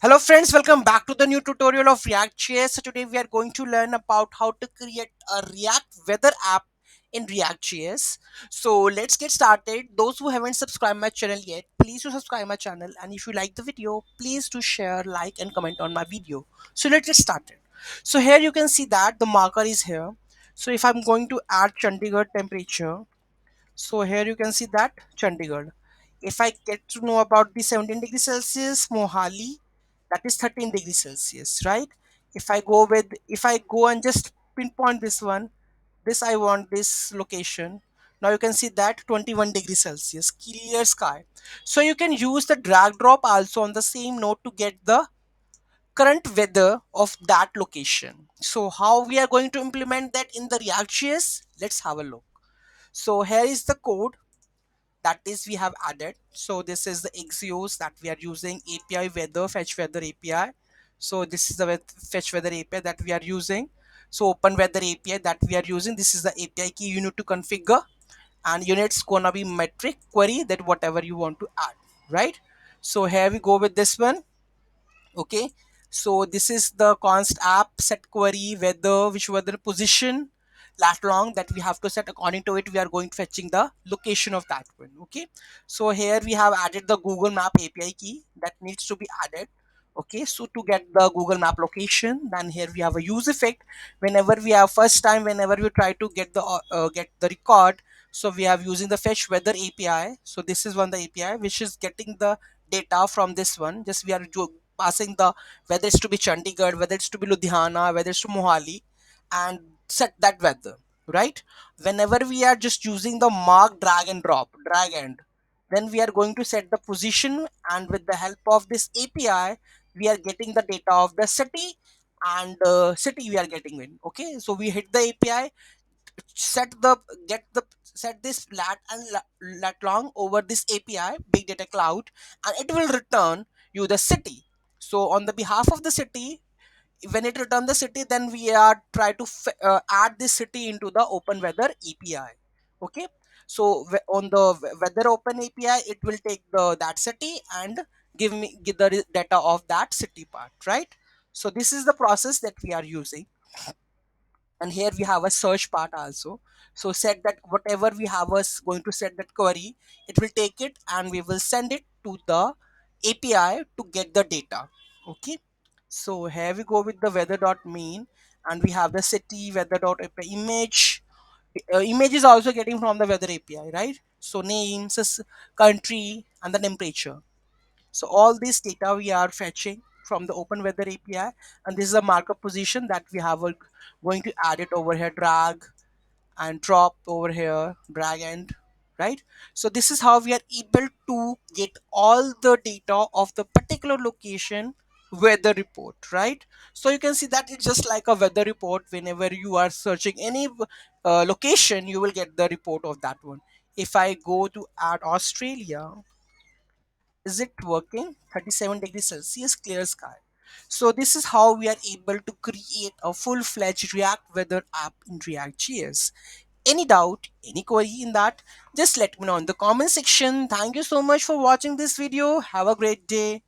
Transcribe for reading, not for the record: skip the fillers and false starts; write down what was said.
Hello friends, welcome back to the new tutorial of ReactJs. So today we are going to learn about how to create a React weather app in ReactJs. So let's get started. Those who haven't subscribed my channel yet, please do subscribe my channel, and if you like the video, please do share, like and comment on my video. So let's get started. So here you can see that the marker is here. So if I'm going to add Chandigarh temperature, so here you can see that Chandigarh. If I get to know about the 17 degrees Celsius, Mohali, that is 13 degrees Celsius, right? If I go and just pinpoint this one, this I want this location. Now you can see that 21 degrees Celsius, clear sky. So you can use the drag drop also on the same node to get the current weather of that location. So how we are going to implement that in the React.js? Let's have a look. So here is the code that is we have added. So this is the Axios that we are using, API weather, fetch weather API. So this is the fetch weather API that we are using. So open weather API that we are using, this is the API key you need to configure, and units gonna be metric query, that whatever you want to add, right? So here we go with this one. Okay, so this is the const app set query weather, which weather position lat long that we have to set. According to it, we are going to fetching the location of that one. Okay, so here we have added the Google Map API key that needs to be added. Okay, so to get the Google Map location, then here we have a use effect. Whenever we have first time, whenever we try to get the record, so we have using the fetch weather API. So this is one the API which is getting the data from this one. Just we are passing the whether it's to be Chandigarh, whether it's to be Ludhiana, whether it's to Mohali, and set that weather, right? Whenever we are just using the mark drag and drop, drag and then we are going to set the position, and with the help of this API, we are getting the data of the city, and city we are getting in. Okay, so we hit the API, set the get the set this lat long over this API big data cloud, and it will return you the city. So on the behalf of the city, when it return the city, then we are try to add this city into the open weather API. Okay, so on the weather open API, it will take the that city and give the data of that city part, right? So this is the process that we are using. And here we have a search part also. So set that whatever we have us going to set that query, it will take it and we will send it to the API to get the data. Okay, so here we go with the weather dot main, and we have the city weather dot image. Image is also getting from the weather API, right? So names, country, and the temperature. So all this data we are fetching from the open weather API, and this is a markup position that we have going to add it over here, drag and drop over here, drag and right. So this is how we are able to get all the data of the particular location weather report, right? So you can see that it's just like a weather report. Whenever you are searching any location, you will get the report of that one. If I go to add Australia, is it working? 37 degrees Celsius, clear sky. So this is how we are able to create a full-fledged React weather app in React.js. Any doubt, any query in that, just let me know in the comment section. Thank you so much for watching this video. Have a great day.